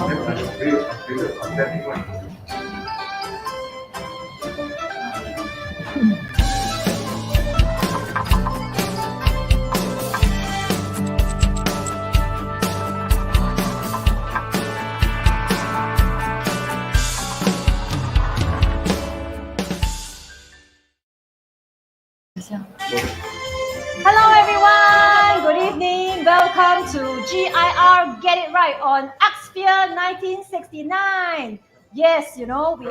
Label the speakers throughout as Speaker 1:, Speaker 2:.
Speaker 1: Hello everyone, good evening. Welcome to GIR Get It Right on Axphere 1969. Yes, we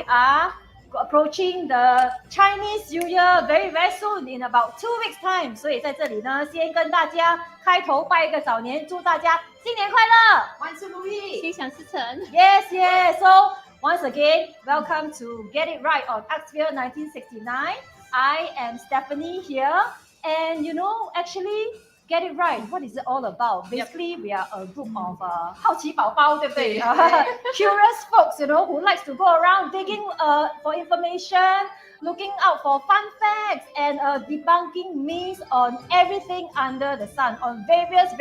Speaker 1: are approaching the Chinese New Year very soon in about 2 weeks time. 所以在这里呢，先跟大家开头拜一个早年，祝大家新年快乐，万事如意，心想事成。Yes. So once again, welcome to Get It Right on Axphere 1969. I am Stephanie here, and actually get it right. What is it all about? Basically, we are a group of 好奇宝宝，对不对？ Curious folks, who likes to go around digging for information, looking out for fun facts, and debunking myths on everything under the sun, on various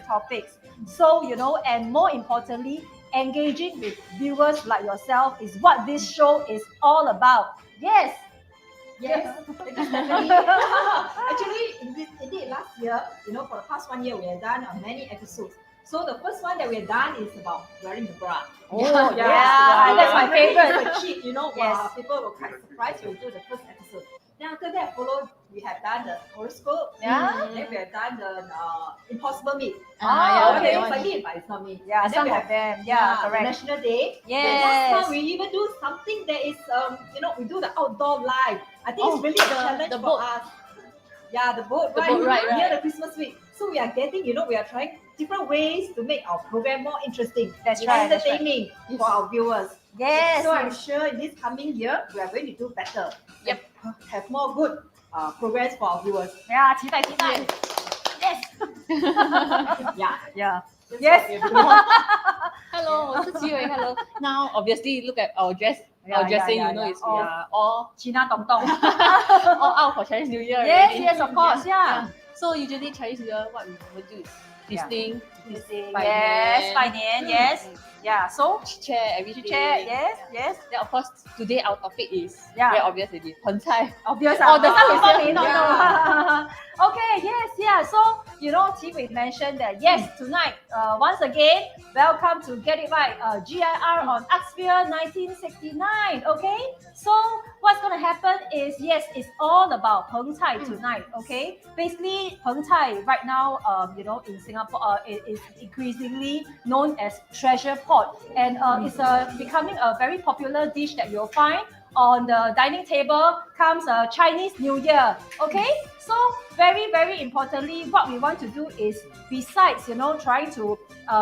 Speaker 1: topics. So, and more importantly, engaging with viewers like yourself is what this show is all about. Yes.
Speaker 2: Actually, indeed, last year, for the past 1 year, we have done many episodes. So the first one that we have done is about wearing the bra.
Speaker 1: Oh, yeah, that's my favorite.
Speaker 2: Cheap,
Speaker 1: Yes.
Speaker 2: People were quite surprised when we do the first episode. Then after that, we have done the horoscope.
Speaker 1: Yeah.
Speaker 2: Then we have done the impossible meat.
Speaker 1: Okay.
Speaker 2: It's like meat, but it's not meat.
Speaker 1: Yeah,
Speaker 2: and
Speaker 1: some
Speaker 2: then
Speaker 1: of them. Yeah, correct.
Speaker 2: National Day.
Speaker 1: Yes.
Speaker 2: Then last time we even do something that is, we do the outdoor live. I think it's really a challenge
Speaker 3: the
Speaker 2: for
Speaker 3: boat.
Speaker 2: us. Yeah, the boat, right?
Speaker 3: boat ride,
Speaker 2: Near the Christmas week. So we are getting, we are trying different ways to make our program more interesting.
Speaker 1: That's right.
Speaker 2: Entertaining for our viewers.
Speaker 1: Yes.
Speaker 2: So I'm sure in this coming year, we are going to do better.
Speaker 3: Yep.
Speaker 2: And have more good programs for our viewers.
Speaker 1: Yeah, 期待。Yes.
Speaker 2: Yeah.
Speaker 1: Yes.
Speaker 3: Hello, 我是齐伟 Hello. Now, obviously, look at our dress. Our dressing, we are all
Speaker 1: China Dong Dong.
Speaker 3: all out for Chinese New Year. already.
Speaker 1: Yes, of course. Yeah.
Speaker 3: So usually Chinese New Year, what we will do is feasting,
Speaker 1: Yes, 拜年. Yes. Yeah. So
Speaker 3: chit-chat, everything.
Speaker 1: Yes.
Speaker 3: Then of course, today our topic is
Speaker 1: Yeah.
Speaker 3: very obvious already. 盆菜.
Speaker 1: Obvious.
Speaker 3: Oh, the sun is
Speaker 1: some
Speaker 3: here.
Speaker 1: may not know. Okay, yes, yeah. So, Qi mentioned that, yes, tonight, once again, welcome to Get It Right, GIR on Axphere 1969, okay? So, what's going to happen is, yes, it's all about Peng Cai tonight, okay? Basically, Peng Cai right now, in Singapore, is increasingly known as treasure pot. And it's becoming a very popular dish that you'll find on the dining table comes Chinese New Year. Okay, so very importantly, what we want to do is, besides trying to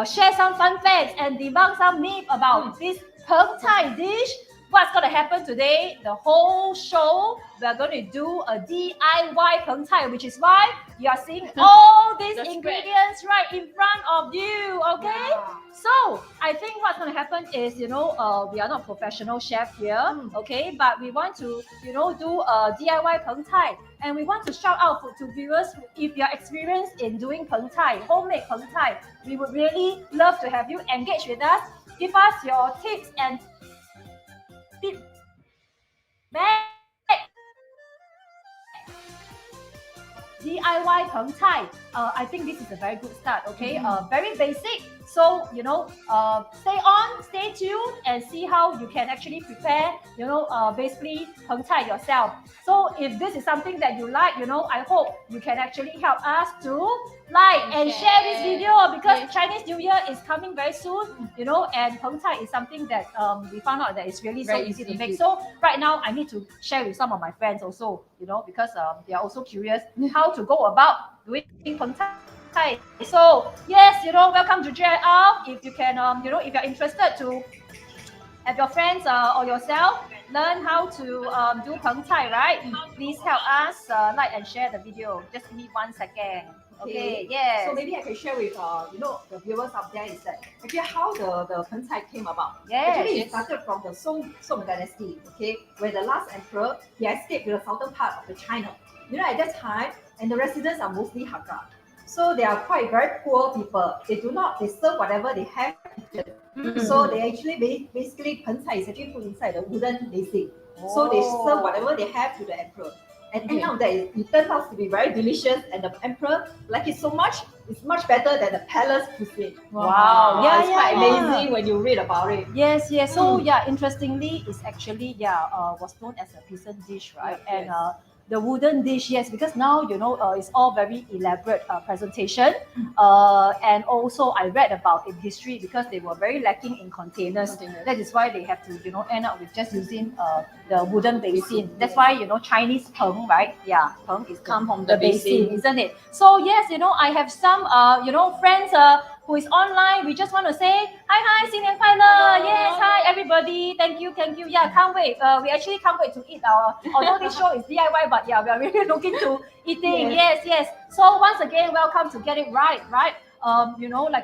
Speaker 1: share some fun facts and debunk some myth about this Peng Cai dish, what's going to happen today? The whole show, we're going to do a DIY Peng Cai, which is why you are seeing all these ingredients right in front of you. Okay.
Speaker 2: Yeah.
Speaker 1: So I think what's going to happen is, we are not professional chef here, okay, but we want to, do a DIY Peng Cai, and we want to shout out to viewers, if you're experienced in doing Peng Cai, homemade Peng Cai, we would really love to have you engage with us. Give us your tips and feedback. DIY Peng Cai. I think this is a very good start, okay? Very basic. So, stay tuned and see how you can actually prepare, basically Peng Cai yourself. So if this is something that you like, I hope you can actually help us to like and share this video, because Chinese New Year is coming very soon, and Peng Cai is something that we found out that it's really so easy to make. So right now I need to share with some of my friends also, because they are also curious how to go about doing Peng Cai. So yes, welcome to JL. If you can, if you're interested to have your friends or yourself learn how to do Peng Cai, right? Please help us like and share the video. Just give me 1 second. Okay, yes.
Speaker 2: So maybe I can share with the viewers out there is that actually how the Peng Cai came about.
Speaker 1: Yes.
Speaker 2: Actually, it started from the Song dynasty, okay, where the last emperor, he escaped to the southern part of the China. At that time, and the residents are mostly Hakka. So they are quite very poor people. They serve whatever they have So they actually basically pen cai is actually put inside the wooden basin. So they serve whatever they have to the emperor. And end up that it turns out to be very delicious, and the emperor liked it so much. It's much better than the palace cuisine.
Speaker 1: Wow. Yeah,
Speaker 2: it's
Speaker 1: yeah,
Speaker 2: quite
Speaker 1: yeah.
Speaker 2: amazing when you read about it.
Speaker 1: Yes, yes. So yeah, interestingly, it's actually was known as a peasant dish, right?
Speaker 2: Yeah,
Speaker 1: And
Speaker 2: yes.
Speaker 1: the wooden dish, yes, because now it's all very elaborate presentation. And also I read about in history because they were very lacking in containers. That is why they have to end up with just using the wooden basin. That's why Chinese peng, right? Yeah, peng is
Speaker 3: Come from
Speaker 1: the
Speaker 3: the basin.
Speaker 1: basin, isn't it? So yes, I have some friends who is online. We just want to say hi, 新年快乐. Yes, hi everybody. Thank you. Yeah, can't wait. We actually can't wait to eat although this show is DIY, but yeah, we are really looking to eating. Yes. So once again, welcome to Get It Right. Like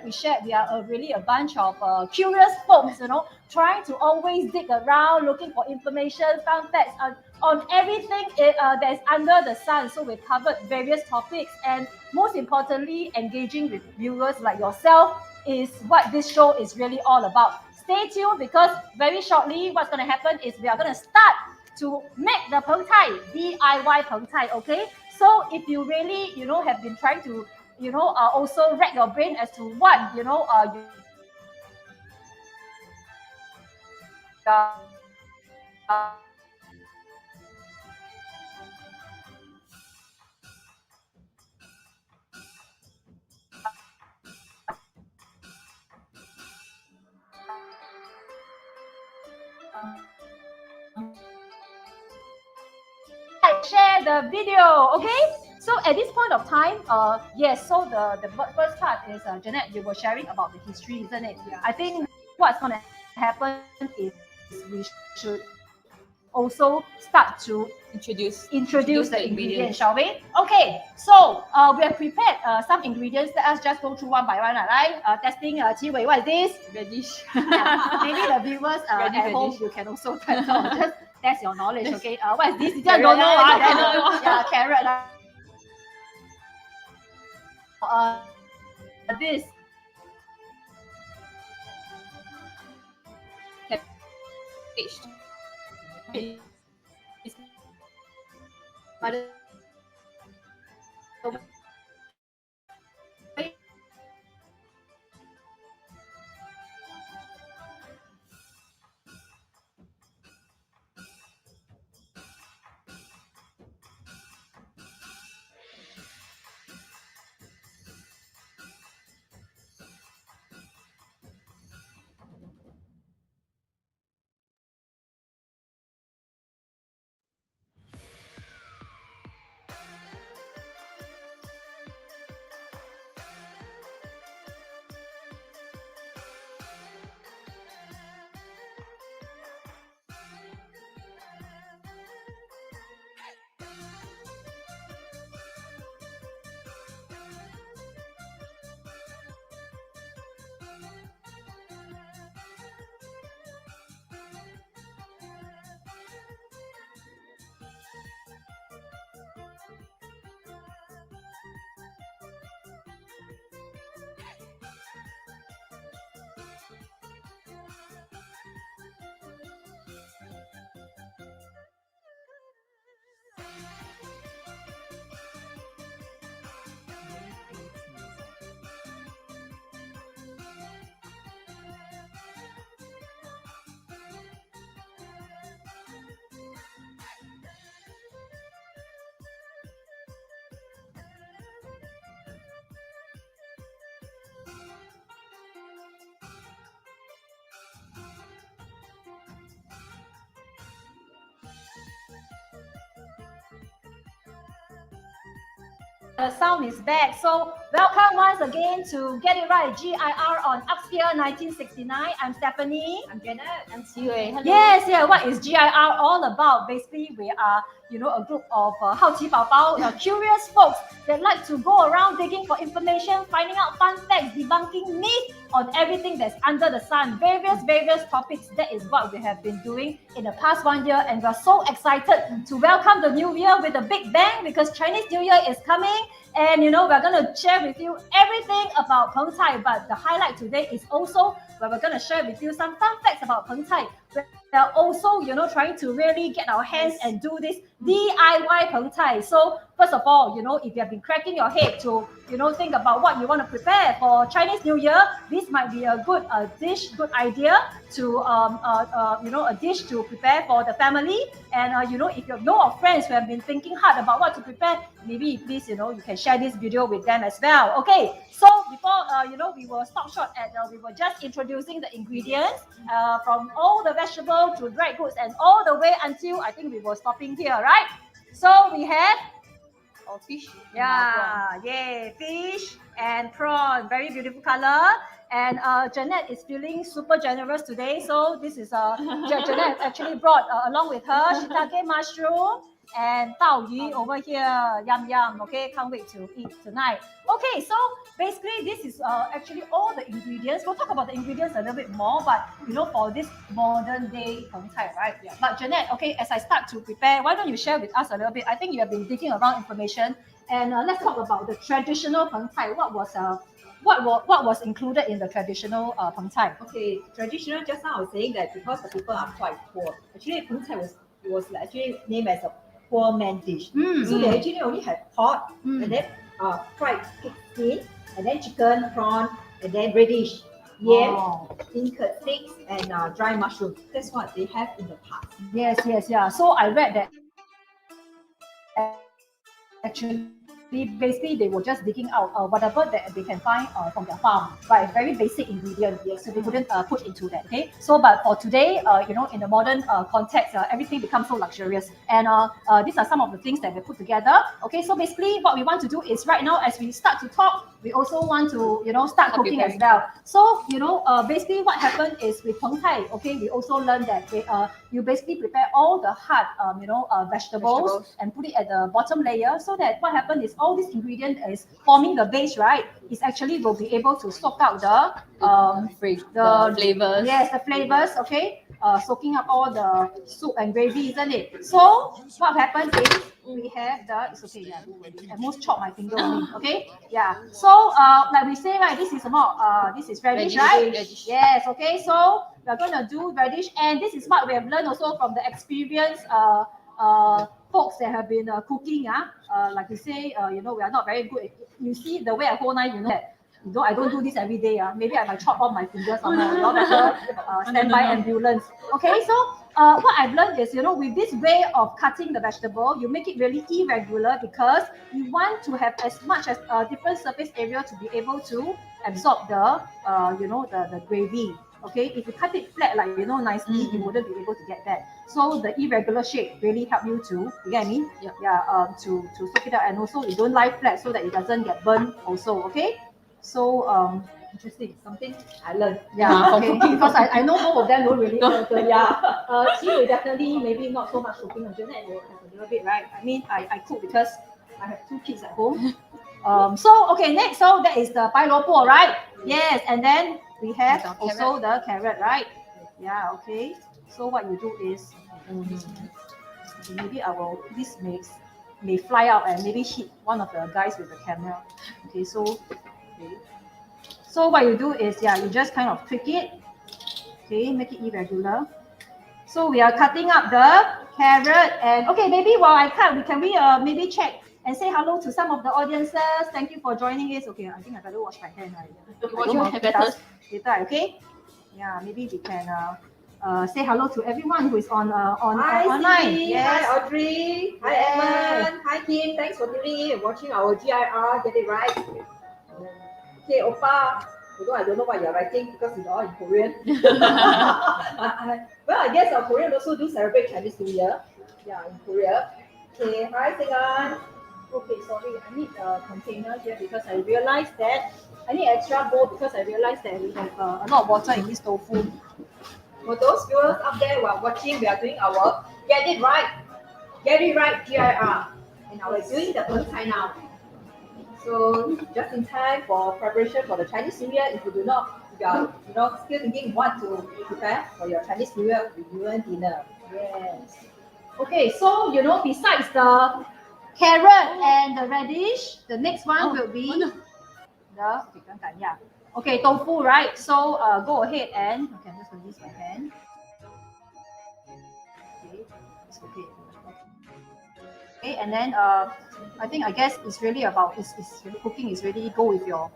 Speaker 1: we shared, we are really a bunch of curious folks, trying to always dig around, looking for information, fun facts on everything that is under the sun. So we've covered various topics, and most importantly, engaging with viewers like yourself is what this show is really all about. Stay tuned, because very shortly what's going to happen is we are going to start to make the peng cai, DIY peng cai, okay? So if you really, have been trying to, also rack your brain as to what, you share the video, okay? So at this point of time, yes, so the first part is, Jeanette, you were sharing about the history, isn't it?
Speaker 2: Yeah.
Speaker 1: I think what's going to happen is we should also start to introduce the ingredients, shall we? Okay, so we have prepared some ingredients. Let us just go through one by one, right? Testing, Qi Wei, what is this?
Speaker 3: Radish.
Speaker 1: Maybe the viewers at home, you can also just test your knowledge, okay? What is this? You just
Speaker 3: Carrot,
Speaker 1: don't know,
Speaker 3: yeah,
Speaker 1: carrot. This
Speaker 3: Cabbage.
Speaker 1: by the way, the sound is back. So welcome once again to Get It Right, GIR on Upsphere 1969. I'm Stephanie.
Speaker 2: I'm Janet.
Speaker 3: I'm Qi Wei. Hello.
Speaker 1: Yes, yeah. What is GIR all about? Basically, we are, a group of 好奇宝宝, curious folks that like to go around digging for information, finding out fun facts, debunking myths on everything that's under the sun. Various topics. That is what we have been doing in the past 1 year, and we're so excited to welcome the new year with a big bang, because Chinese New Year is coming. And we're going to share with you everything about Peng Cai, but the highlight today is also where we're going to share with you some fun facts about Peng Cai. We are also, trying to really get our hands and do this DIY Peng Cai. So first of all, if you have been cracking your head to, think about what you want to prepare for Chinese New Year, this might be a good dish, good idea to, a dish to prepare for the family. And, if you know of friends who have been thinking hard about what to prepare, maybe please, you can share this video with them as well. Okay, so before, we will stop short at, we were just introducing the ingredients from all the vegetables to dried goods and all the way until I think we were stopping here, right? So we have
Speaker 3: fish.
Speaker 1: Yeah, fish and prawn, very beautiful color. And Jeanette is feeling super generous today, so this is Jeanette actually brought along with her shiitake mushroom and tao yu over here. Yum yum. Okay, can't wait to eat tonight. Okay, so basically this is actually all the ingredients. We'll talk about the ingredients a little bit more, but for this modern day Peng Cai, right? Yeah. But Jeanette, okay, as I start to prepare, why don't you share with us a little bit? I think you have been digging around information, and let's talk about the traditional Peng Cai. What was included in the traditional Peng Cai?
Speaker 2: Okay, traditional, just now I was saying that because the people are quite poor, actually Peng Cai was actually named as a poor man dish. So they actually only had pork and then fried pig skin, and then chicken, prawn, and then radish, yam, beancurd sticks, and dry mushroom. That's what they have in the past.
Speaker 1: Yes, yeah. So I read that actually basically they were just digging out whatever that they can find from their farm, right? Very basic ingredient, yes. So they couldn't put into that. Okay, so but for today, in the modern context, everything becomes so luxurious, and these are some of the things that we put together. Okay, so basically what we want to do is right now, as we start to talk, we also want to start cooking as well. So basically what happened is with Peng Cai, okay, we also learned that you basically prepare all the hard vegetables and put it at the bottom layer, so that what happened is all this ingredient is forming the base, right? It's actually will be able to soak out the
Speaker 3: flavors.
Speaker 1: Yes, the flavors, okay, soaking up all the soup and gravy, isn't it? So what happens is we have it's okay, yeah, I almost chopped my finger only, okay, yeah. So like we say, right, this is this is radish, right? Yes, okay, so we're going to do radish, and this is what we have learned also from the experience folks that have been cooking, like you say, we are not very good. You see the way I hold knife, that I don't do this every day. Maybe I might chop off my fingers somehow. You better stand by ambulance. Okay, so what I've learned is, with this way of cutting the vegetable, you make it really irregular because you want to have as much as different surface area to be able to absorb the gravy. Okay, if you cut it flat, like nicely, you wouldn't be able to get that. So the irregular shape really help you to, you get what I mean? Yeah, to soak it up, and also you don't lie flat so that it doesn't get burnt also. Okay, so
Speaker 2: Interesting, something I learned.
Speaker 1: Yeah, okay, because I know both of them don't really she will definitely maybe not so much cooking. Jeanette will have a little bit, right? I mean, I cook because I have 2 kids at home. So okay, next, so that is the pai lo po, right? Yes, and then we have also the carrot, right? Yeah, okay. So what you do is, maybe this may fly out and maybe hit one of the guys with the camera. Okay, so so what you do is, you just kind of tweak it. Okay, make it irregular. So we are cutting up the carrot, and okay, maybe while I cut, can we maybe check and say hello to some of the audiences. Thank you for joining us. Okay, I think I better wash my hand.
Speaker 3: Wash your hand better.
Speaker 1: Later, okay? Yeah, maybe we can say hello to everyone who is on
Speaker 2: Hi,
Speaker 1: online.
Speaker 2: Cindy.
Speaker 1: Yes.
Speaker 2: Hi, Audrey. Hi, Edmund. Hi, Kim. Thanks for tuning in and watching our GIR. Get it right. Okay, Oppa. Although I don't know what you're writing because it's all in Korean. Well, I guess Korean also do celebrate Chinese New Year. Yeah, in Korea. Okay, hi, Segan.
Speaker 1: Okay, sorry, I need a container here because I realized that I need extra bowl because I realized that we have a lot of water in this tofu.
Speaker 2: For those viewers up there who are watching, we are doing our Get It Right GIR. And I was doing the Peng Cai now. So just in time for preparation for the Chinese New Year, if you are still thinking what to prepare for your Chinese New Year dinner. Yes.
Speaker 1: Okay, so besides the carrot and the radish, the next one will be Okay, tofu, right? So go ahead and okay, I'm just gonna use my hand. Okay, it's okay. Okay, and then I guess it's really about it's really cooking is really go with your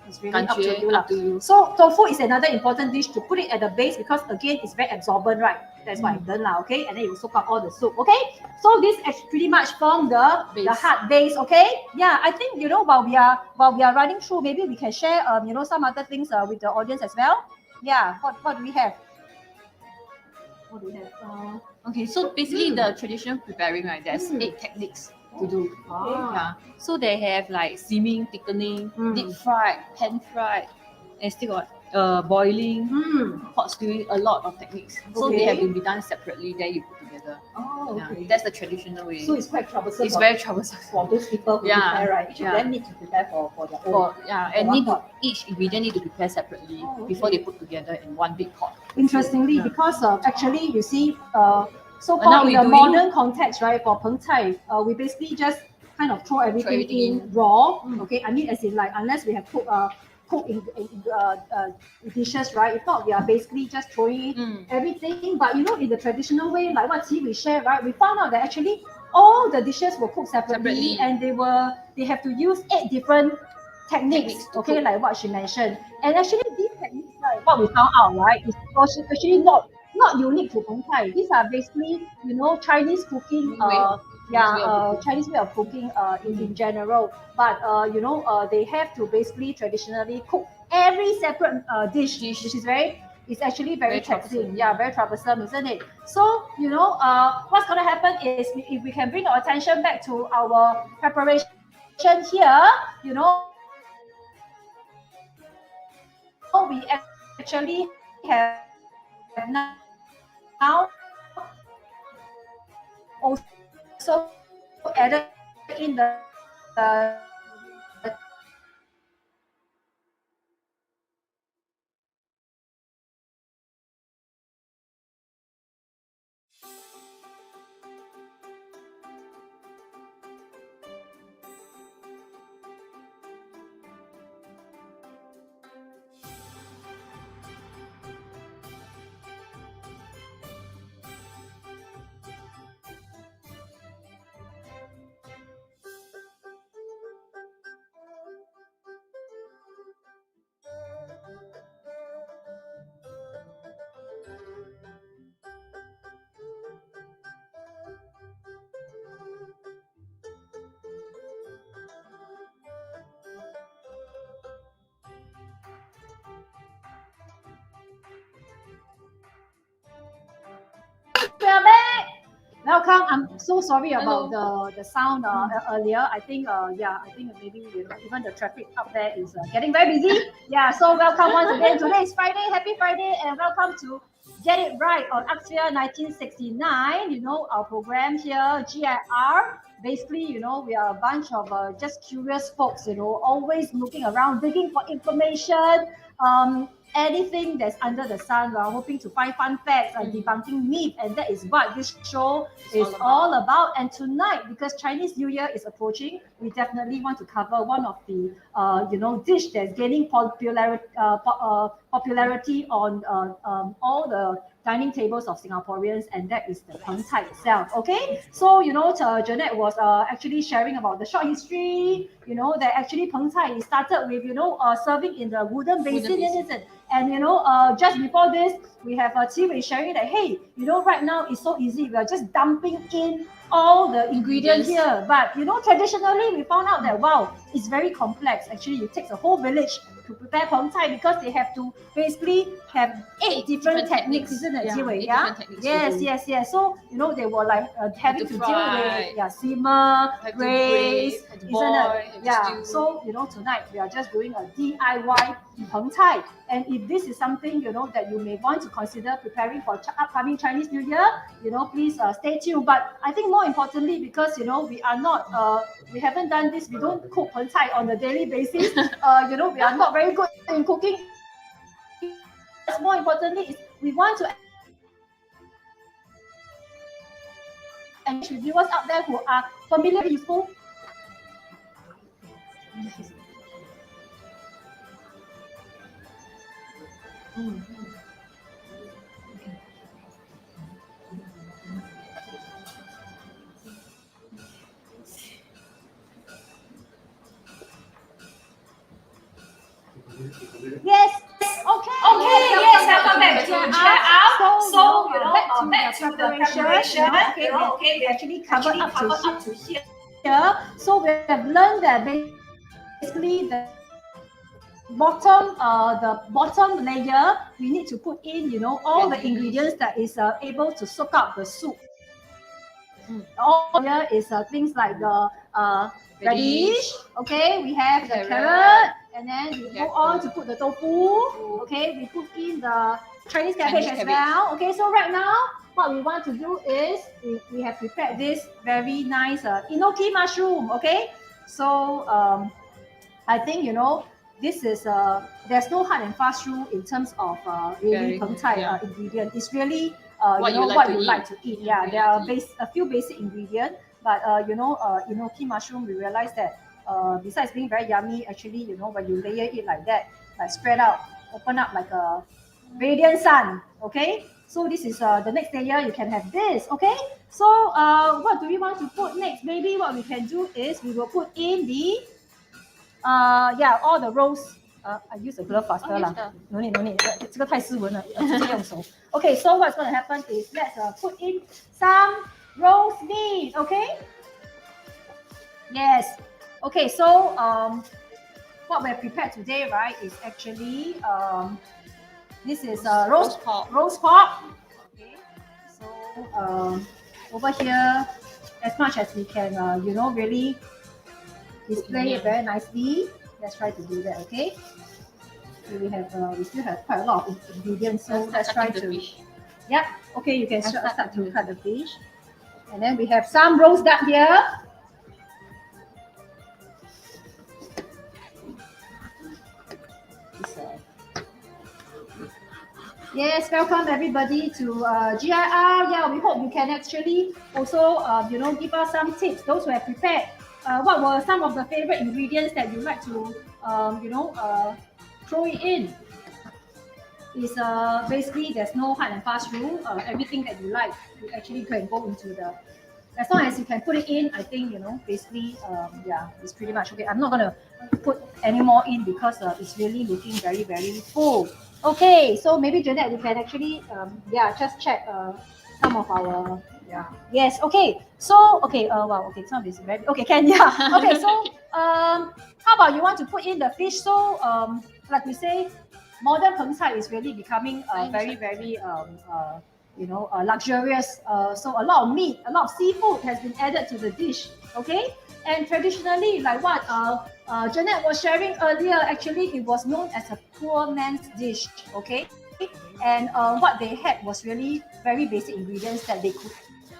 Speaker 1: it's really up to you lah.
Speaker 3: Up to you.
Speaker 1: So tofu is another important dish to put it at the base because again it's very absorbent, right? That's what I've done lah. Okay, and then you soak up all the soup. Okay, so this pretty much form the
Speaker 3: Base.
Speaker 1: hard base. Okay, yeah, I think while we are running through, maybe we can share some other things with the audience as well. Yeah, what do we have? What do we have?
Speaker 3: Okay, so basically the traditional preparing, right, there's 8 techniques to do. Yeah. So they have like steaming, thickening, deep fried, pan fried, and still got boiling, hot stewing, a lot of techniques. So they have to be done separately, then you put together.
Speaker 2: Oh, okay.
Speaker 3: Yeah, that's the traditional way.
Speaker 2: So it's quite troublesome.
Speaker 3: It's very troublesome
Speaker 2: for those people who prepare, right? Each of them need to prepare for their own.
Speaker 3: Each ingredient need to prepare separately before they put together in one big pot.
Speaker 1: Interestingly, because actually you see, so-called in the modern context, right, for Peng Cai, we basically just kind of throw everything in raw. Okay, I mean, as in like unless we have cooked dishes, right? If not, we are basically just throwing everything. But in the traditional way, like what we share, right? We found out that actually all the dishes were cooked separately. And they have to use 8 different techniques. Okay, like what she mentioned. And actually, these techniques, like what we found out, right, is actually not unique to Peng Cai. These are basically Chinese cooking. Chinese way of cooking in general. But they have to basically traditionally cook every separate dish, which is it's actually very taxing. Yeah, very troublesome, isn't it? So what's gonna happen is if we can bring our attention back to our preparation here, we actually have now also added in the we are back. Welcome. I'm so sorry about the sound earlier. I think maybe even the traffic up there is getting very busy. Yeah. So welcome once again. Today is Friday. Happy Friday, and welcome to Get It Right on Axia 1969. Our program here, GIR. Basically, we are a bunch of just curious folks. Always looking around, digging for information. Anything that's under the sun. We're hoping to find fun facts and debunking myths, and that is what this show is all about. And tonight, because Chinese New Year is approaching, we definitely want to cover one of the dish that's gaining popularity on all the dining tables of Singaporeans, and that is the Peng Cai itself. Okay, so Jeanette was actually sharing about the short history. That actually Peng Cai started with serving in the wooden basin, isn't it? And just before this, we have Qi Wei sharing that hey, right now it's so easy. We are just dumping in all the ingredients here. But traditionally we found out that wow, it's very complex. Actually, it takes a whole village to prepare Peng Cai because they have to basically have 8 different techniques, isn't it, Qi Wei? Yeah. Yes. So they were like having to deal with simmer, braise, isn't it? Yeah. So tonight we are just doing a DIY Peng Cai. And if this is something that you may want to consider preparing for upcoming Chinese New Year, please stay tuned. But I think more importantly, because we are not we haven't done this, we don't cook Peng Cai on a daily basis. We are not very good in cooking. More importantly is we want to and viewers out there who are familiar useful. Yes. Okay.
Speaker 2: Okay, yes, welcome back to
Speaker 1: GIR.
Speaker 2: GIR.
Speaker 1: So,
Speaker 2: Back to the preparation.
Speaker 1: Okay, we actually covered up to
Speaker 2: here.
Speaker 1: here. So we have learned that basically the bottom layer, we need to put in, you know, all the ingredients that is able to soak up the soup. All here is things like the radish. Okay, we have the carrot, and then we go on to put the tofu. Okay, we put in the Chinese cabbage as well. Okay, so right now what we want to do is we have prepared this very nice enoki mushroom. Okay, so I think, you know, this is there's no hard and fast rule in terms of really Peng Cai ingredient. It's really what you like to eat. Yeah, there are a few basic ingredients, but you know, enoki mushroom, we realize that besides being very yummy, actually, you know, when you layer it like that, like spread out, open up like a radiant sun. Okay, so this is the next layer. You can have this. Okay, so what do we want to put next? Maybe what we can do is we will put in the yeah, all the rows. I use a glove faster lah. No need, no need. 这个太斯文了，直接用手。Okay, so what's going to happen is let's put in some roast meat. Okay. Yes. Okay, so what we're prepared today, right, is actually this is roast pork. Okay. So over here, as much as we can, you know, really display it very nicely. Let's try to do that. Okay. So we still have quite a lot of ingredients. So let's try to. Yeah. Okay. You can start to cut the fish, and then we have some roast duck here. Yes, welcome everybody to GIR. Yeah, we hope you can actually also, you know, give us some tips. Those who have prepared, what were some of the favorite ingredients that you like to, you know, throw it in? Is basically there's no hard and fast rule. Everything that you like, you actually can go into the. As long as you can put it in, I think, you know, basically, yeah, it's pretty much okay. I'm not gonna put any more in because it's really looking very, very full. Okay, so maybe Jeanette, you can actually, yeah, just check some of our, yeah, yes, okay. So, okay, wow, okay, some of this is very, okay, can, yeah, okay. So, how about you want to put in the fish? So, like we say, modern Peng Cai is really becoming very, very, you know, luxurious. So a lot of meat, a lot of seafood has been added to the dish. Okay, and traditionally, like what Jeanette was sharing earlier, actually it was known as a poor man's dish. Okay, and what they had was really very basic ingredients that they could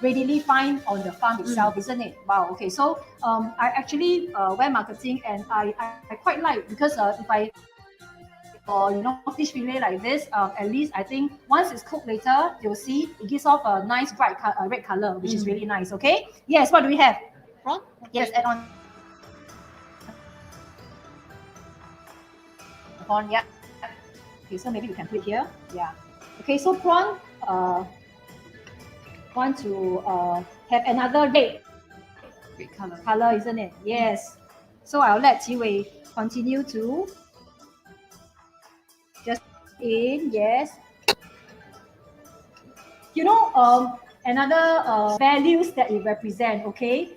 Speaker 1: readily find on the farm itself, isn't it? Wow. Okay, so I actually went marketing, and I quite like, because if I you know, fish fillet like this, at least I think once it's cooked later, you'll see it gives off a nice bright red color, which is really nice. Okay. Yes. What do we have? Prawn. Yes. Add on. Prawn. Yeah. Okay. So maybe we can put it here. Yeah. Okay. So prawn. Want to have another red color, isn't it? Yes. So I'll let Qi Wei continue to. Just in, yes. You know, another values that it represents, okay,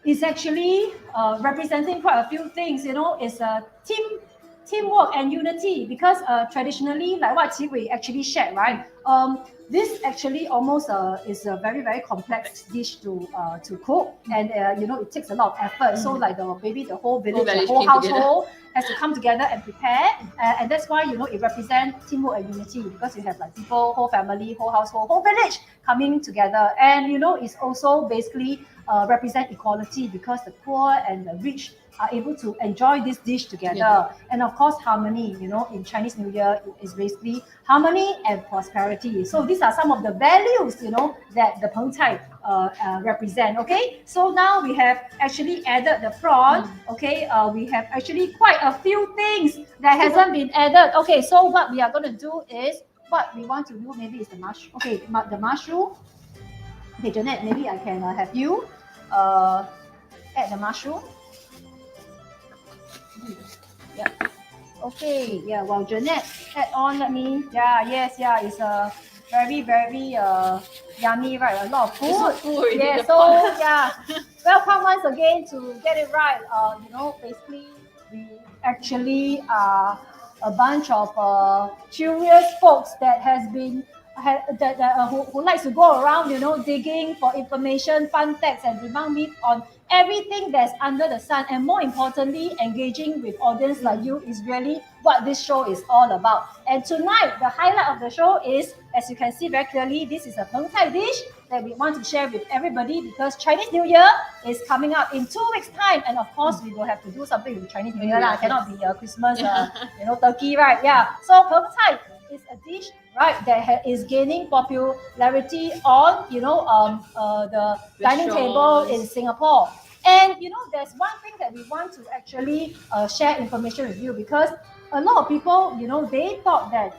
Speaker 1: is actually representing quite a few things. You know, it's a teamwork and unity, because traditionally, like what Qi Wei actually shared, right? This actually almost is a very, very complex dish to cook, and you know, it takes a lot of effort. So like maybe the whole village, the whole household has to come together and prepare, and that's why, you know, it represents teamwork and unity, because you have like people, whole family, whole household, whole village coming together. And you know, it's also basically represent equality, because the poor and the rich are able to enjoy this dish together. And of course, harmony, you know, in Chinese New Year is basically harmony and prosperity. So these are some of the values, you know, that the Peng Cai represent. Okay, so now we have actually added the prawn. Okay, we have actually quite a few things that hasn't been added. Okay, so what we are going to do is, what we want to do maybe is the mushroom. Okay, the mushroom. Okay, Jeanette, maybe I can have you add the mushroom. Yeah. Okay. Yeah. Well, Jeanette, add on. Let me. Yeah. Yes. Yeah. It's a very yummy, right? A lot of food. Yeah. So yeah. Welcome once again to Get It Right. You know, basically we actually are a bunch of curious folks that has been who likes to go around, you know, digging for information, fun facts, and debunk myths on everything that's under the sun. And more importantly, engaging with audience like you is really what this show is all about. And tonight, the highlight of the show is, as you can see very clearly, this is a Peng Cai dish that we want to share with everybody because Chinese New Year is coming up in 2 weeks' time. And of course, we will have to do something with Chinese New Year. Cannot be Christmas, you know, turkey, right? Yeah. So Peng Cai is a dish, right, that is gaining popularity on, you know, the dining table in Singapore. And you know, there's one thing that we want to actually share information with you because a lot of people, you know, they thought that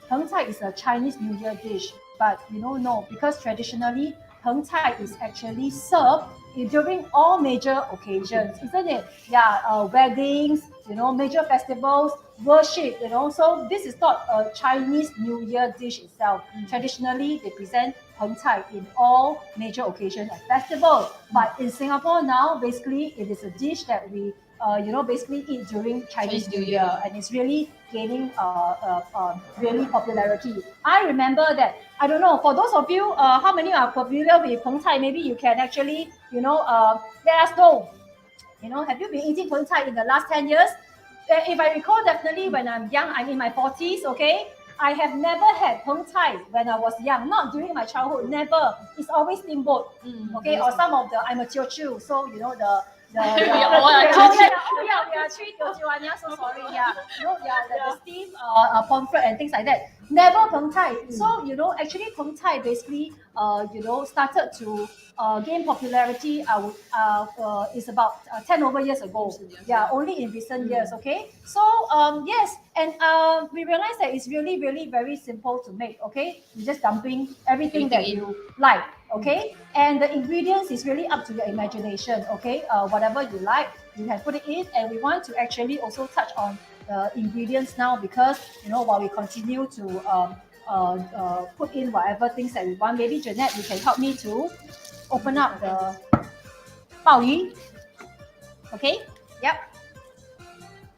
Speaker 1: Peng Cai is a Chinese New Year dish, but you know, no, because traditionally Peng Cai is actually served during all major occasions, isn't it? Yeah, weddings, you know, major festivals, worship, you know. So this is not a Chinese New Year dish itself. Traditionally, they present Peng Cai in all major occasions and festivals. But in Singapore now, basically, it is a dish that we, you know, basically eat during Chinese New Year, and it's really gaining really popularity. I remember that, I don't know, for those of you, how many are familiar with Peng Cai? Maybe you can actually, you know, let us know. You know, have you been eating Peng Cai in the last 10 years? If I recall, definitely when I'm young, I'm in my 40s, okay? I have never had Peng Cai when I was young, not during my childhood, never. It's always steamboat, okay? Or some of the, I'm a Teochew, so you know, we are 3 Teochew, yeah, so sorry, yeah. You know, yeah, the steam pomfret and things like that. Never Peng Cai. So, you know, actually Peng Cai basically, you know, started to gain popularity, is about 10 over years ago. Yeah, only in recent years, okay? So, yes, and we realized that it's really, really very simple to make, okay? You're just dumping everything that you like, okay? And the ingredients is really up to your imagination, okay? Whatever you like, you can put it in. And we want to actually also touch on the ingredients now because, you know, while we continue to put in whatever things that we want, maybe Jeanette, you can help me to open up the 鲍鱼. Okay? Yep.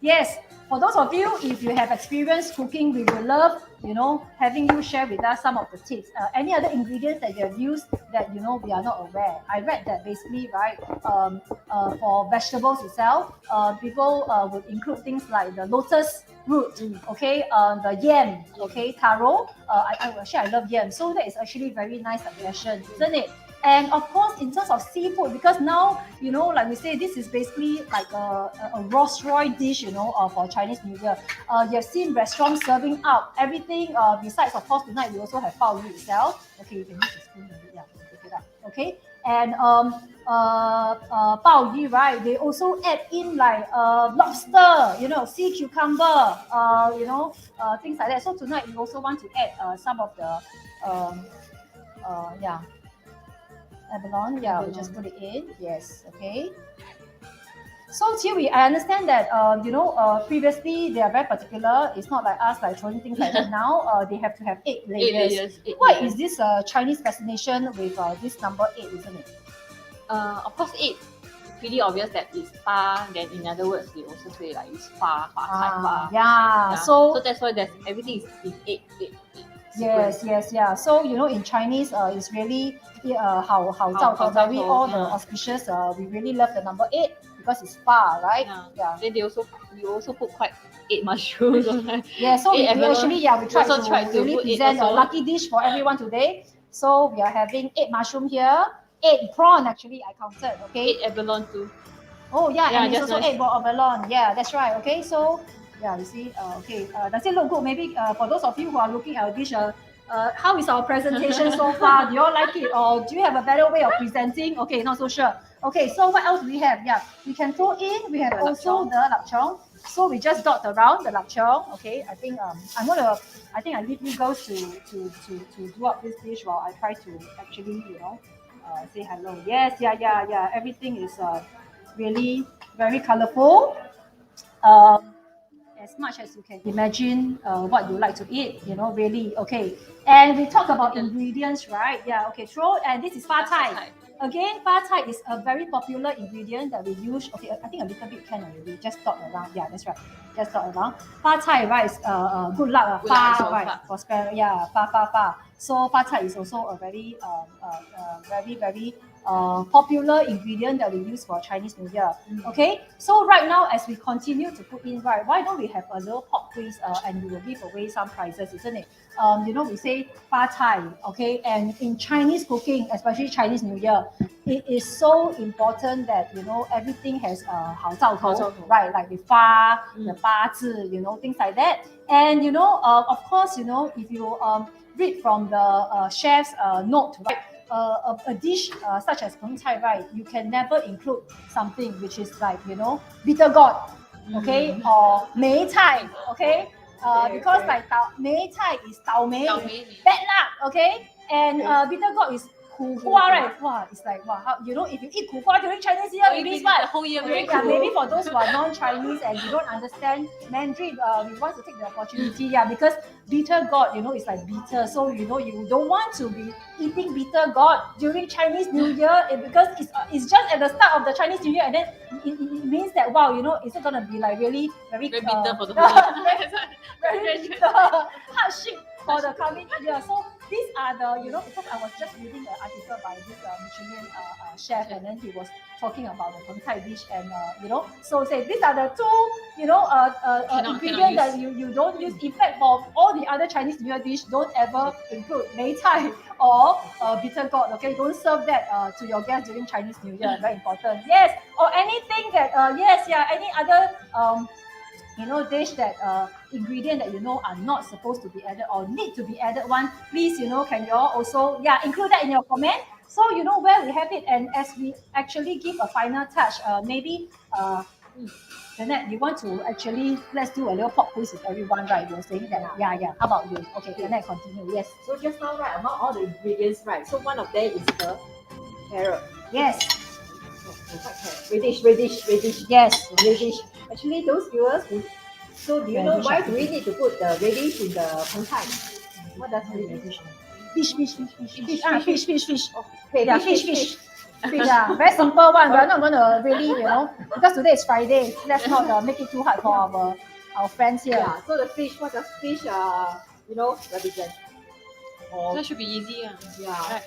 Speaker 1: Yes. For those of you, if you have experience cooking, we would love, you know, having you share with us some of the tips. Any other ingredients that you have used that, you know, we are not aware. I read that basically, right, for vegetables itself, people would include things like the lotus root, okay, the yam, okay, taro. Actually, I love yam. So that is actually very nice suggestion, isn't it? And of course, in terms of seafood, because now, you know, like we say, this is basically like a Rolls-Royce dish, you know, for Chinese New Year. You have seen restaurants serving up everything. Besides, of course, tonight we also have 鲍鱼 itself. Okay, you can use the spoon. Yeah, pick it up. Okay, and 鲍鱼, right? They also add in like lobster, you know, sea cucumber, you know, things like that. So tonight we also want to add some of the, yeah. Abalone, yeah, we just put it in. Yes, okay. So here I understand that you know, previously they are very particular. It's not like us like throwing things like that now. They have to have 8 layers. What is this Chinese fascination with this number 8, isn't it?
Speaker 3: Of course, 8. Pretty obvious that it's far. Then in other words, they also say like it's far.
Speaker 1: Yeah.
Speaker 3: So that's why everything is 8.
Speaker 1: Yes, yeah. So you know, in Chinese, it's really 好兆头, very all the auspicious. We really love the number 8 because it's far, right?
Speaker 3: Yeah. Then you also put quite 8 mushrooms.
Speaker 1: Yeah. So we actually, we try to really present a lucky dish for everyone today. So we are having 8 mushroom here, 8 prawn actually I counted. Okay.
Speaker 3: 8 abalone too.
Speaker 1: Oh yeah,
Speaker 3: Yeah,
Speaker 1: and it's
Speaker 3: just
Speaker 1: also
Speaker 3: nice.
Speaker 1: 8 ball of balloon. Yeah, that's right. Okay, so yeah, you see, okay, does it look good? Maybe for those of you who are looking at this, how is our presentation so far? Do you all like it, or do you have a better way of presenting? Okay, not so sure. Okay, so what else do we have? Yeah, we can throw in. We have
Speaker 3: The
Speaker 1: also
Speaker 3: lapchong.
Speaker 1: the lapchong. So we just dot around the lapchong. Okay, I think I think I leave you girls to do up this dish while I try to actually say hello. Yes, yeah. Everything is really very colorful. Um, as much as you can imagine what you like to eat, really. Okay. And we talk about ingredients, right? Yeah, okay. Throw, and this is fa chai. Again, fa chai is a very popular ingredient that we use. Okay, I think a little bit can already. Just dot around. Yeah, that's right. Just dot around. Fa chai, right? Is good luck.
Speaker 3: Good luck
Speaker 1: Fa,
Speaker 3: also,
Speaker 1: right?
Speaker 3: fa.
Speaker 1: Prosperity. Yeah, fa. So fa chai is also a very, very popular ingredient that we use for Chinese New Year. Okay, so right now as we continue to put in, right, why don't we have a little pop quiz and we will give away some prizes, isn't it? We say fa chai, okay, and in Chinese cooking, especially Chinese New Year, it is so important that everything has 好兆头,
Speaker 3: 好兆头.
Speaker 1: right? Like the fa, the 八字, things like that. And of course, if you read from the chef's note, right? A dish such as peng cai, right, you can never include something which is like bitter gourd, okay, or mei cai, okay, because like mei cai is tao mei, bad luck, okay, and bitter gourd is 苦瓜, right? Wow, it's like wow, if you eat 苦瓜 during Chinese New Year, it means what?
Speaker 3: The whole year very
Speaker 1: Yeah,
Speaker 3: cool.
Speaker 1: maybe for those who are non-Chinese and you don't understand Mandarin, we want to take the opportunity, yeah, because bitter gourd, is like bitter, so you don't want to be eating bitter gourd during Chinese New Year because it's just at the start of the Chinese New Year, and then it means that wow, is it gonna be like really very
Speaker 3: bitter for the whole year.
Speaker 1: very bitter hardship for the coming year. So these are the, because I was just reading an article by this Michelin chef, and then he was talking about the Peng Cai dish, and so say these are the two, ingredients that you don't use. In fact, for all the other Chinese New Year dish, don't ever include mei cai or bitter gourd. Okay, don't serve that to your guests during Chinese New Year. Very important. Yes, or anything that any other dish that ingredient that are not supposed to be added or need to be added one, please can you all also include that in your comment, so where we have it, and as we actually give a final touch, maybe Jeanette, you want to actually, let's do a little pop quiz with everyone, right? You're saying that, yeah. How about you? Okay, Jeanette, continue. Yes.
Speaker 2: So just now, right, among all the ingredients, right, so one of them is the carrot.
Speaker 1: Yes.
Speaker 2: Radish.
Speaker 1: Yes.
Speaker 2: Radish. Actually, those viewers who, so do you know why do we need to put the radish in the peng cai? What does radish?
Speaker 1: Fish. Fish.
Speaker 2: Okay,
Speaker 1: Yeah, fish. Yeah, very simple one. We're not going to really, because today is Friday. Let's not make it too hard for our friends here.
Speaker 2: Yeah, so the fish, what does fish, represent?
Speaker 3: That should be easy.
Speaker 2: Yeah.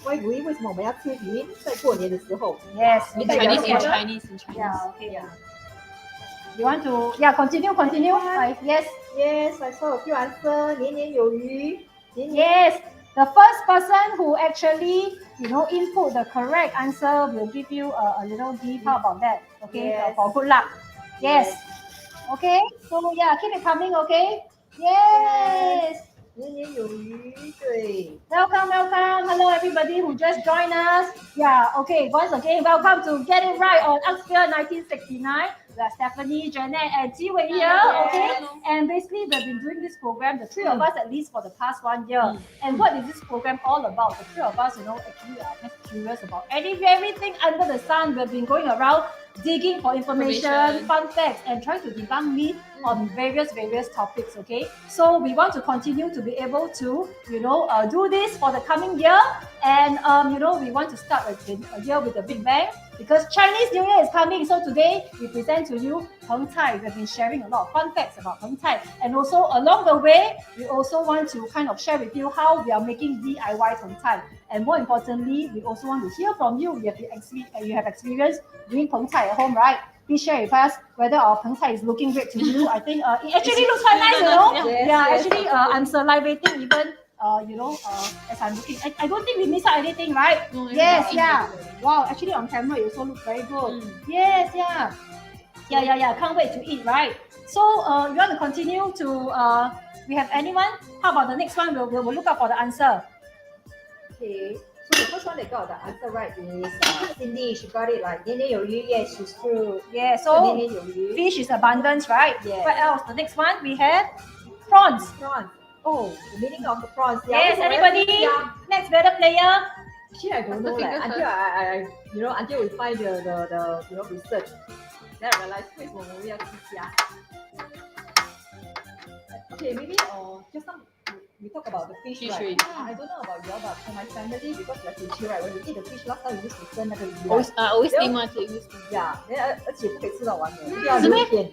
Speaker 2: 为什么我们要吃鱼？在过年的时候。
Speaker 1: Yes.
Speaker 3: In Chinese.
Speaker 1: Yeah, okay. Yeah. You want to, continue. Yes.
Speaker 2: I saw a few answers. 年年有余。
Speaker 1: Yes. The first person who actually, input the correct answer will give you a little gift. How about that? Okay,
Speaker 2: Yes.
Speaker 1: for good luck. Yes. Okay. So keep it coming. Okay. Yes.
Speaker 2: 年年有余，对。
Speaker 1: Welcome. Hello, everybody who just joined us. Yeah. Okay. Once again, welcome to Get It Right on Upsphere 1969. We are Stephanie, Jeanette, and Jiwei here. Okay. And basically, we've been doing this program, the three of us at least, for the past 1 year. And what is this program all about? The three of us, actually are just curious about everything under the sun. We've been going around digging for information, fun facts, and trying to debunk myths on various topics. Okay, so we want to continue to be able to do this for the coming year, and we want to start a year with a big bang, because Chinese New Year is coming. So today we present to you Peng Cai. We've been sharing a lot of fun facts about Peng Cai, and also along the way we also want to kind of share with you how we are making DIY Peng Cai, and more importantly, we also want to hear from you. You have experience doing Peng Cai at home, right? Please share with us whether our Peng Cai is looking great to you. I think it actually looks quite nice,
Speaker 2: Yes,
Speaker 1: actually, I'm salivating even as I'm looking, I don't think we miss out anything, right?
Speaker 3: No,
Speaker 1: Yes,
Speaker 3: everything
Speaker 1: yeah.
Speaker 3: is
Speaker 1: Wow, actually on camera it also looks very good.
Speaker 3: Mm.
Speaker 1: Yes, yeah. Yeah. Can't wait to eat, right? So you want to continue to we have anyone? How about the next one? We'll look out for the answer.
Speaker 2: Okay. So the first one that got the answer right is Cindy. She got it like 年年有余. Yes, she's true.
Speaker 1: Yeah,
Speaker 2: So
Speaker 1: so
Speaker 2: 年年有余.
Speaker 1: fish is abundance, right?
Speaker 2: Yes.
Speaker 1: What else? The next one we have prawns.
Speaker 2: Prawns. Oh, the meaning of the prawns.
Speaker 1: Yes, anybody?
Speaker 2: Yeah.
Speaker 1: Next better player.
Speaker 2: Actually, I don't know
Speaker 3: Finger
Speaker 2: until I until we find the research. Then I realized 为什么我们要吃虾? Okay, maybe just now we talk about the fish,
Speaker 3: Fish,
Speaker 2: right?
Speaker 3: right.
Speaker 2: I don't know about you all, but for my family, because like in Chile, right, when we eat the fish, last time we used to 蒸那个鱼.
Speaker 3: always steam one, always steam.
Speaker 2: Yeah, 而且不可以吃到完的，一定要留一点。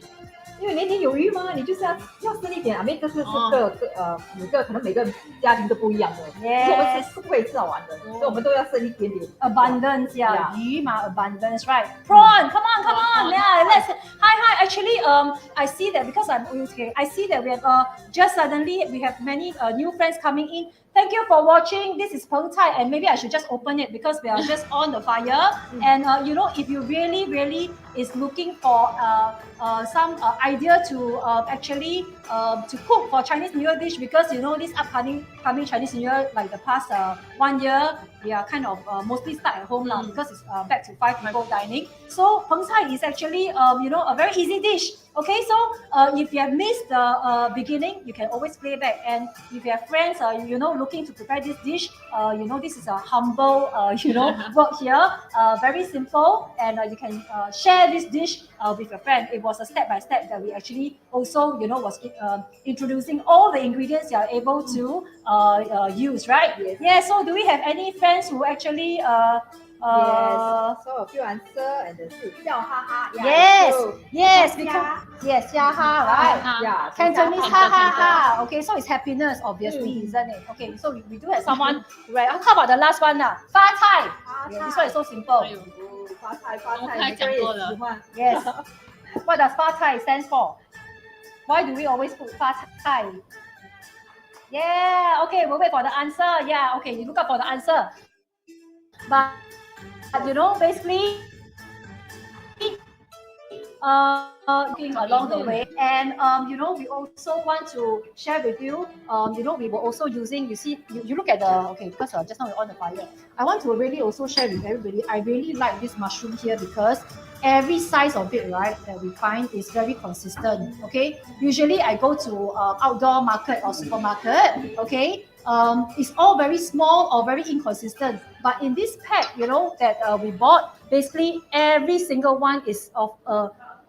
Speaker 2: 因为年年有余嘛，你就是要生一点。I mean，这是可能每个家庭都不一样的，所以我们是不可以吃到完的，所以我们都要生一点点。
Speaker 1: Abundance, yeah. 鱼嘛 abundance, right? Prawn, come on, yeah. Let's. Hi. Actually, I see that because I'm okay. I see that we have just suddenly we have many new friends coming in. Thank you for watching. This is Peng Cai, and maybe I should just open it because we are just on the fire. And if you really is looking for some idea to actually to cook for Chinese New Year dish, because this upcoming Chinese New Year, like the past 1 year, we are kind of mostly stuck at home now because it's back to 5 people dining. So Peng Cai is actually a very easy dish. Okay, so if you have missed the beginning, you can always play back. And if you have friends, looking to prepare this dish, this is a humble, work here, very simple, and you can share this dish with your friend. It was a step-by-step that we actually also, was introducing all the ingredients you are able to use, right?
Speaker 2: Yes.
Speaker 1: Yeah, so do we have any friends who actually
Speaker 2: Yes. So a few answer and then 是笑哈哈.
Speaker 1: Yes, because yes, yeah, right?
Speaker 2: Yeah.
Speaker 1: Cantonese, ha ha ha. Okay, so it's happiness, obviously, isn't it? Okay, so we do have someone, right? How about the last one now? Fa Cai. Yeah, this one is so simple.
Speaker 2: 发菜，
Speaker 3: 太讲过了。
Speaker 2: 每个人也喜欢。
Speaker 1: Yes. What does Fa Cai stand for? Why do we always put Fa Cai? Yeah, okay, we'll wait for the answer. Yeah, okay, you look up for the answer. But basically, looking along the way, and we also want to share with you. We were also using. You look at the because just now we're on the fire. I want to really also share with everybody. I really like this mushroom here because every size of it, right, that we find is very consistent. Okay, usually I go to outdoor market or supermarket. Okay. It's all very small or very inconsistent. But in this pack, that we bought, basically every single one is of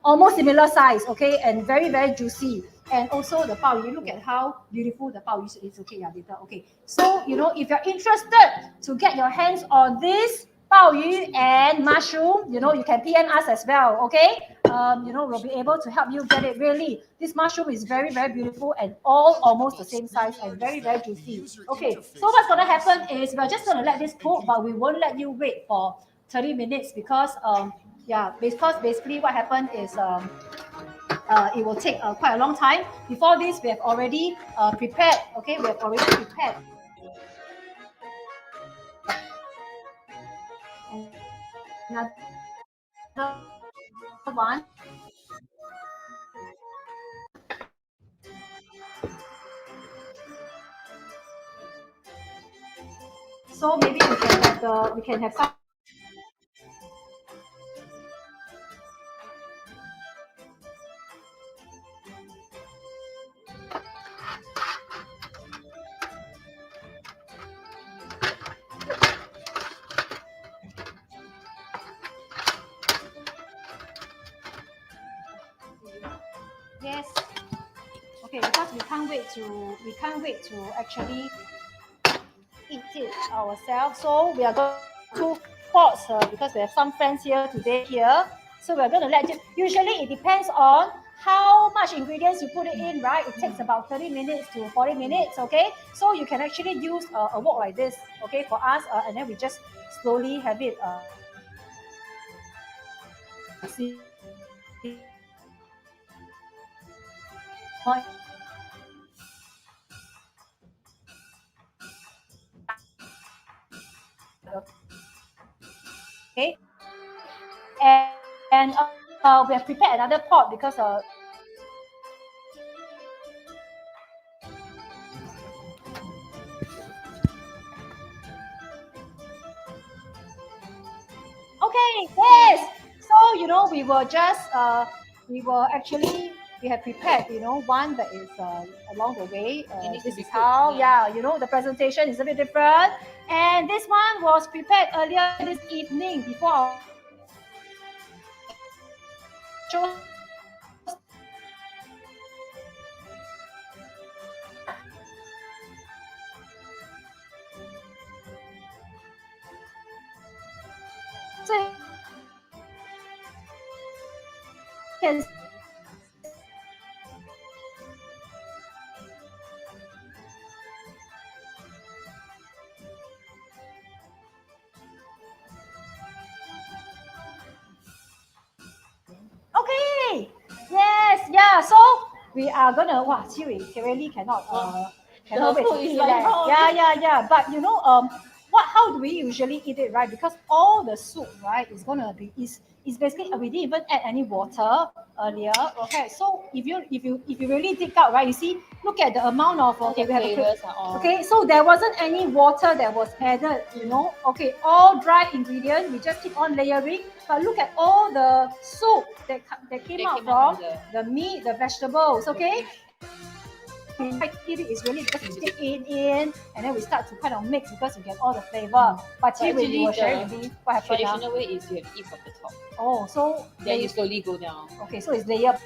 Speaker 1: almost similar size, okay, and very, very juicy. And also the bao yu, look at how beautiful the bao yu is. Okay, yeah, later. Okay, so if you're interested to get your hands on this bao yu and mushroom, you can PN us as well. Okay, we'll be able to help you get it. Really, this mushroom is very, very beautiful and all almost the same size and very, very juicy. Okay, so what's gonna happen is we're just gonna let this cook, but we won't let you wait for 30 minutes because because basically what happened is it will take quite a long time. Before this, we have already prepared. Okay, we have already prepared. Another one. So maybe we can have some. Yes. Okay, because we can't wait to actually eat it ourselves. So we are going to pots because we have some friends here today here. So we're going to let you. Usually it depends on how much ingredients you put it in, right? It takes about 30 minutes to 40 minutes. Okay, so you can actually use a wok like this. Okay, for us, and then we just slowly have it. Okay, and we have prepared another pot because okay, yes. So we were just we have prepared one that is along the way. This is how the presentation is a bit different, and this one was prepared earlier this evening before our show. So you can okay. Yes, yeah. So we are gonna. Wow, Siri really cannot wait to eat that. Yeah. But how do we usually eat it, right? Because all the soup, right, is gonna be is basically we didn't even add any water earlier. Okay, so if you really dig out, right, you see, look at the amount of
Speaker 3: The flavors are all.
Speaker 1: okay, so there wasn't any water that was added, Okay, all dry ingredients. We just keep on layering. But look at all the soup that came out from the meat, the vegetables. Okay. We try to eat it is really because we stick it in and then we start to kind of mix because you get all the flavor. But here when you were sharing with me, what happened?
Speaker 3: Traditional way is you have to eat from the top.
Speaker 1: Oh, so
Speaker 3: then you slowly go down.
Speaker 1: Okay, so it's layer.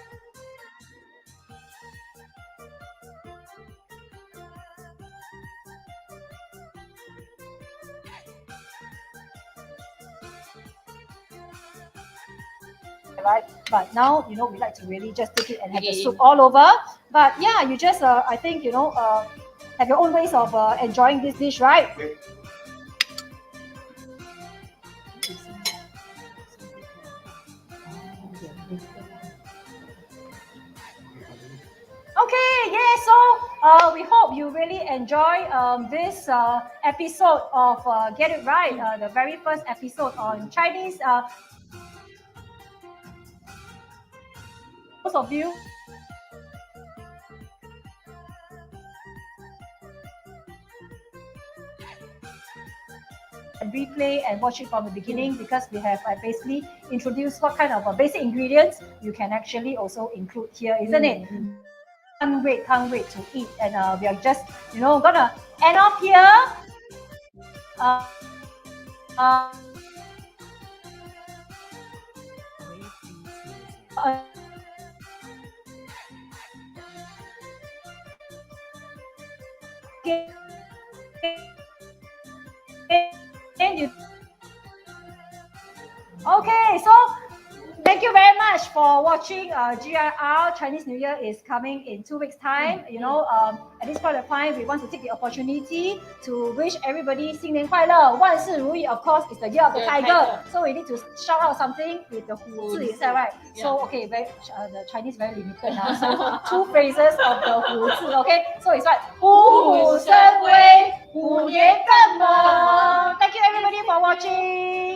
Speaker 1: Right, but now we like to really just take it and have the soup all over. But yeah, you just I think have your own ways of enjoying this dish, right? Okay, yeah, so we hope you really enjoy this episode of Get It Right, the very first episode on Chinese. Most of you and replay and watch it from the beginning because we have basically introduced what kind of basic ingredients you can actually also include here, isn't it? Can't wait to eat, and we are just gonna end off here. Okay, so thank you very much for watching. GIR Chinese New Year is coming in 2 weeks' time. At this point of time, we want to take the opportunity to wish everybody 新年快乐，万事如意. Of course, it's the year of the tiger, so we need to shout out something with the 虎字 inside, right? Yeah. So okay, the Chinese very limited now. So 2 phrases of the 虎字. Okay, so it's like 虎虎生威，虎年更猛. Thank you everybody for watching.